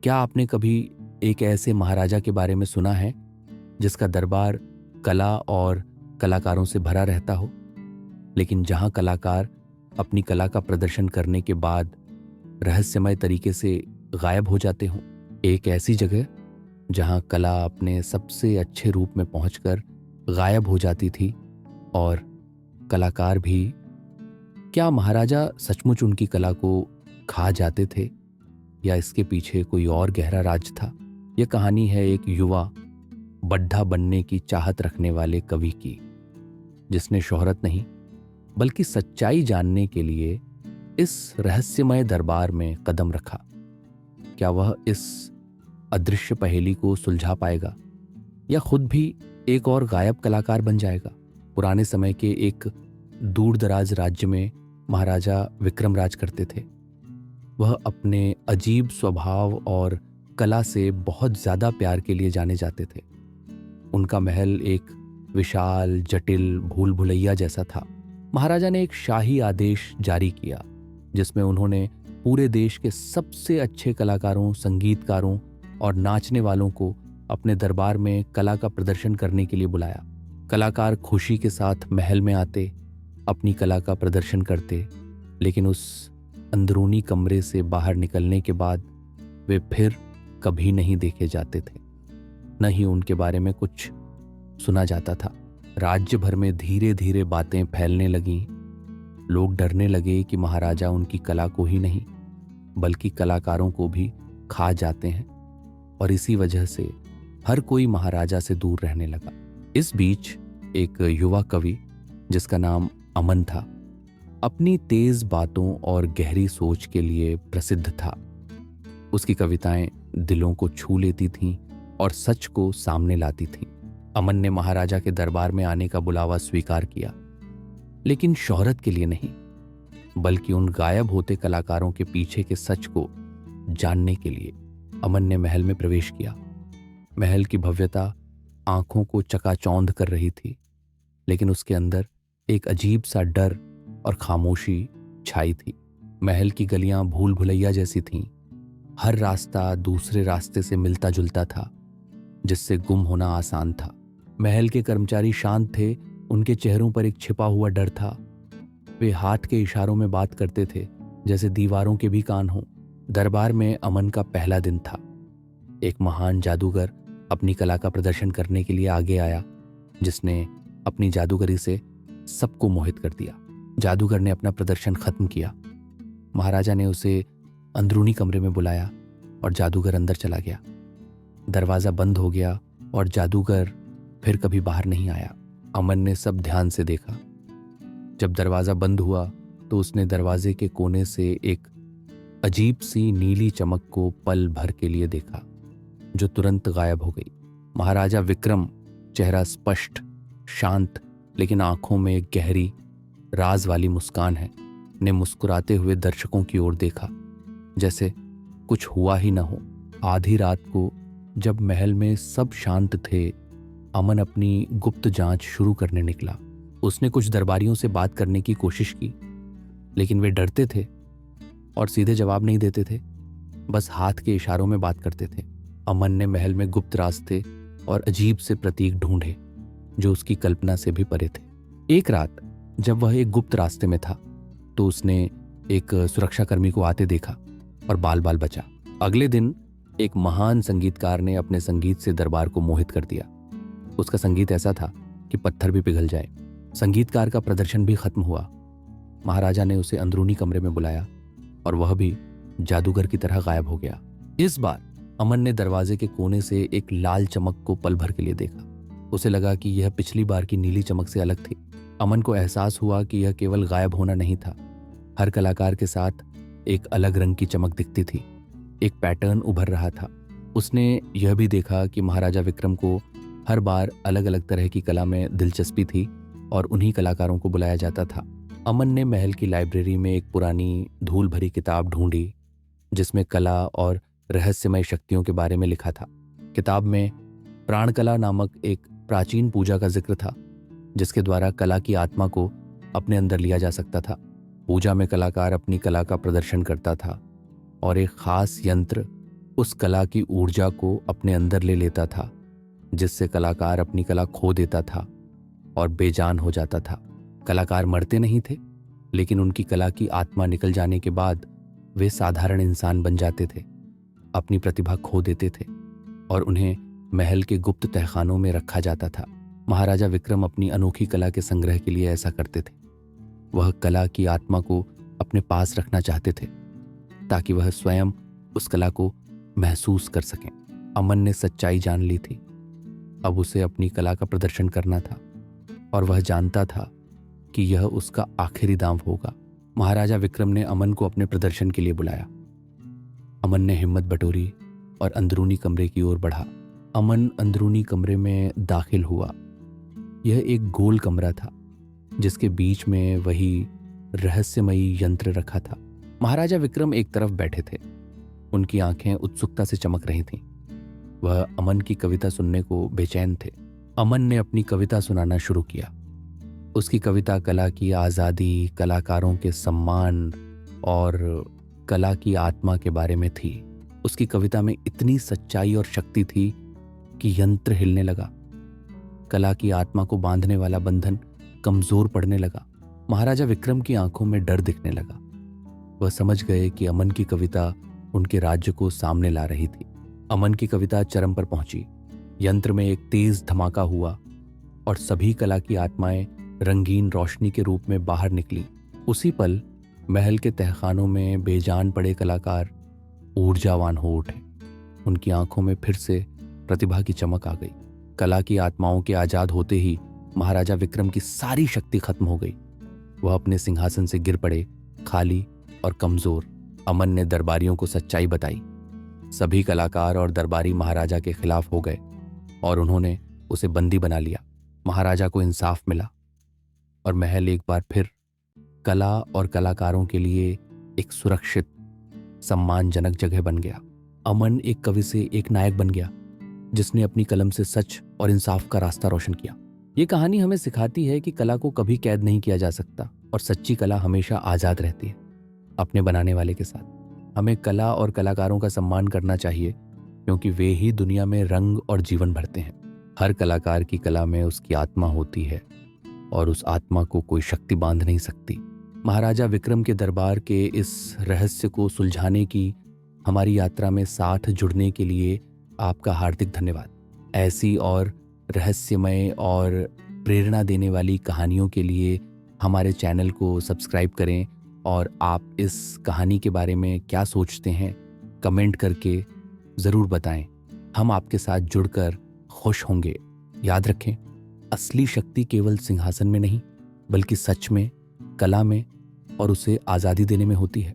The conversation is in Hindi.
क्या आपने कभी एक ऐसे महाराजा के बारे में सुना है जिसका दरबार कला और कलाकारों से भरा रहता हो, लेकिन जहां कलाकार अपनी कला का प्रदर्शन करने के बाद रहस्यमय तरीके से गायब हो जाते हों? एक ऐसी जगह जहां कला अपने सबसे अच्छे रूप में पहुंचकर गायब हो जाती थी और कलाकार भी। क्या महाराजा सचमुच उनकी कला को खा जाते थे या इसके पीछे कोई और गहरा राज था? यह कहानी है एक युवा बड्ढा बनने की चाहत रखने वाले कवि की, जिसने शोहरत नहीं बल्कि सच्चाई जानने के लिए इस रहस्यमय दरबार में कदम रखा। क्या वह इस अदृश्य पहेली को सुलझा पाएगा या खुद भी एक और गायब कलाकार बन जाएगा? पुराने समय के एक दूर दराज राज्य में महाराजा विक्रम राज करते थे। वह अपने अजीब स्वभाव और कला से बहुत ज्यादा प्यार के लिए जाने जाते थे। उनका महल एक विशाल जटिल भूल भुलैया जैसा था। महाराजा ने एक शाही आदेश जारी किया जिसमें उन्होंने पूरे देश के सबसे अच्छे कलाकारों, संगीतकारों और नाचने वालों को अपने दरबार में कला का प्रदर्शन करने के लिए बुलाया। कलाकार खुशी के साथ महल में आते, अपनी कला का प्रदर्शन करते, लेकिन उस अंदरूनी कमरे से बाहर निकलने के बाद वे फिर कभी नहीं देखे जाते थे, न ही उनके बारे में कुछ सुना जाता था। राज्य भर में धीरे धीरे बातें फैलने लगीं। लोग डरने लगे कि महाराजा उनकी कला को ही नहीं बल्कि कलाकारों को भी खा जाते हैं, और इसी वजह से हर कोई महाराजा से दूर रहने लगा। इस बीच एक युवा कवि जिसका नाम अमन था, अपनी तेज बातों और गहरी सोच के लिए प्रसिद्ध था। उसकी कविताएं दिलों को छू लेती थीं और सच को सामने लाती थीं। अमन ने महाराजा के दरबार में आने का बुलावा स्वीकार किया, लेकिन शोहरत के लिए नहीं बल्कि उन गायब होते कलाकारों के पीछे के सच को जानने के लिए। अमन ने महल में प्रवेश किया। महल की भव्यता आंखों को चकाचौंध कर रही थी, लेकिन उसके अंदर एक अजीब सा डर और खामोशी छाई थी। महल की गलियां भूल भुलैया जैसी थीं। हर रास्ता दूसरे रास्ते से मिलता जुलता था, जिससे गुम होना आसान था। महल के कर्मचारी शांत थे, उनके चेहरों पर एक छिपा हुआ डर था। वे हाथ के इशारों में बात करते थे जैसे दीवारों के भी कान हों। दरबार में अमन का पहला दिन था। एक महान जादूगर अपनी कला का प्रदर्शन करने के लिए आगे आया, जिसने अपनी जादूगरी से सबको मोहित कर दिया। जादूगर ने अपना प्रदर्शन खत्म किया। महाराजा ने उसे अंदरूनी कमरे में बुलाया और जादूगर अंदर चला गया। दरवाजा बंद हो गया और जादूगर फिर कभी बाहर नहीं आया। अमन ने सब ध्यान से देखा। जब दरवाजा बंद हुआ तो उसने दरवाजे के कोने से एक अजीब सी नीली चमक को पल भर के लिए देखा, जो तुरंत गायब हो गई। महाराजा विक्रम, चेहरा स्पष्ट, शांत, लेकिन आंखों में एक गहरी राज वाली मुस्कान है, ने मुस्कुराते हुए दर्शकों की ओर देखा जैसे कुछ हुआ ही न हो। आधी रात को जब महल में सब शांत थे, अमन अपनी गुप्त जांच शुरू करने निकला। उसने कुछ दरबारियों से बात करने की कोशिश की, लेकिन वे डरते थे और सीधे जवाब नहीं देते थे, बस हाथ के इशारों में बात करते थे। अमन ने महल में गुप्त रास्ते और अजीब से प्रतीक ढूंढे जो उसकी कल्पना से भी परे थे। एक रात जब वह एक गुप्त रास्ते में था तो उसने एक सुरक्षाकर्मी को आते देखा और बाल बाल बचा। अगले दिन एक महान संगीतकार ने अपने संगीत से दरबार को मोहित कर दिया। उसका संगीत ऐसा था कि पत्थर भी पिघल जाए। संगीतकार का प्रदर्शन भी खत्म हुआ। महाराजा ने उसे अंदरूनी कमरे में बुलाया और वह भी जादूगर की तरह गायब हो गया। इस बार अमन ने दरवाजे के कोने से एक लाल चमक को पल भर के लिए देखा। उसे लगा कि यह पिछली बार की नीली चमक से अलग थी। अमन को एहसास हुआ कि यह केवल गायब होना नहीं था, हर कलाकार के साथ एक अलग रंग की चमक दिखती थी, एक पैटर्न उभर रहा था। उसने यह भी देखा कि महाराजा विक्रम को हर बार अलग अलग तरह की कला में दिलचस्पी थी और उन्हीं कलाकारों को बुलाया जाता था। अमन ने महल की लाइब्रेरी में एक पुरानी धूल भरी किताब ढूंढी जिसमें कला और रहस्यमय शक्तियों के बारे में लिखा था। किताब में प्राणकला नामक एक प्राचीन पूजा का जिक्र था जिसके द्वारा कला की आत्मा को अपने अंदर लिया जा सकता था। पूजा में कलाकार अपनी कला का प्रदर्शन करता था और एक खास यंत्र उस कला की ऊर्जा को अपने अंदर ले लेता था, जिससे कलाकार अपनी कला खो देता था और बेजान हो जाता था। कलाकार मरते नहीं थे, लेकिन उनकी कला की आत्मा निकल जाने के बाद वे साधारण इंसान बन जाते थे, अपनी प्रतिभा खो देते थे और उन्हें महल के गुप्त तहखानों में रखा जाता था। महाराजा विक्रम अपनी अनोखी कला के संग्रह के लिए ऐसा करते थे। वह कला की आत्मा को अपने पास रखना चाहते थे ताकि वह स्वयं उस कला को महसूस कर सकें। अमन ने सच्चाई जान ली थी। अब उसे अपनी कला का प्रदर्शन करना था और वह जानता था कि यह उसका आखिरी दांव होगा। महाराजा विक्रम ने अमन को अपने प्रदर्शन के लिए बुलाया। अमन ने हिम्मत बटोरी और अंदरूनी कमरे की ओर बढ़ा। अमन अंदरूनी कमरे में दाखिल हुआ। यह एक गोल कमरा था जिसके बीच में वही रहस्यमयी यंत्र रखा था। महाराजा विक्रम एक तरफ बैठे थे। उनकी आंखें उत्सुकता से चमक रही थीं। वह अमन की कविता सुनने को बेचैन थे। अमन ने अपनी कविता सुनाना शुरू किया। उसकी कविता कला की आज़ादी, कलाकारों के सम्मान और कला की आत्मा के बारे में थी। उसकी कविता में इतनी सच्चाई और शक्ति थी कि यंत्र हिलने लगा। कला की आत्मा को बांधने वाला बंधन कमजोर पड़ने लगा। महाराजा विक्रम की आंखों में डर दिखने लगा। वह समझ गए कि अमन की कविता उनके राज्य को सामने ला रही थी। अमन की कविता चरम पर पहुंची। यंत्र में एक तेज धमाका हुआ और सभी कला की आत्माएं रंगीन रोशनी के रूप में बाहर निकली। उसी पल महल के तहखानों में बेजान पड़े कलाकार ऊर्जावान हो उठे। उनकी आंखों में फिर से प्रतिभा की चमक आ गई। कला की आत्माओं के आजाद होते ही महाराजा विक्रम की सारी शक्ति खत्म हो गई। वह अपने सिंहासन से गिर पड़े, खाली और कमजोर। अमन ने दरबारियों को सच्चाई बताई। सभी कलाकार और दरबारी महाराजा के खिलाफ हो गए और उन्होंने उसे बंदी बना लिया। महाराजा को इंसाफ मिला और महल एक बार फिर कला और कलाकारों के लिए एक सुरक्षित, सम्मानजनक जगह बन गया। अमन एक कवि से एक नायक बन गया जिसने अपनी कलम से सच और इंसाफ का रास्ता रोशन किया। ये कहानी हमें सिखाती है कि कला को कभी कैद नहीं किया जा सकता और सच्ची कला हमेशा आज़ाद रहती है अपने बनाने वाले के साथ। हमें कला और कलाकारों का सम्मान करना चाहिए क्योंकि वे ही दुनिया में रंग और जीवन भरते हैं। हर कलाकार की कला में उसकी आत्मा होती है और उस आत्मा को कोई शक्ति बांध नहीं सकती। महाराजा विक्रम के दरबार के इस रहस्य को सुलझाने की हमारी यात्रा में साथ जुड़ने के लिए आपका हार्दिक धन्यवाद। ऐसी और रहस्यमय और प्रेरणा देने वाली कहानियों के लिए हमारे चैनल को सब्सक्राइब करें और आप इस कहानी के बारे में क्या सोचते हैं कमेंट करके ज़रूर बताएं। हम आपके साथ जुड़कर खुश होंगे। याद रखें, असली शक्ति केवल सिंहासन में नहीं बल्कि सच में, कला में और उसे आज़ादी देने में होती है।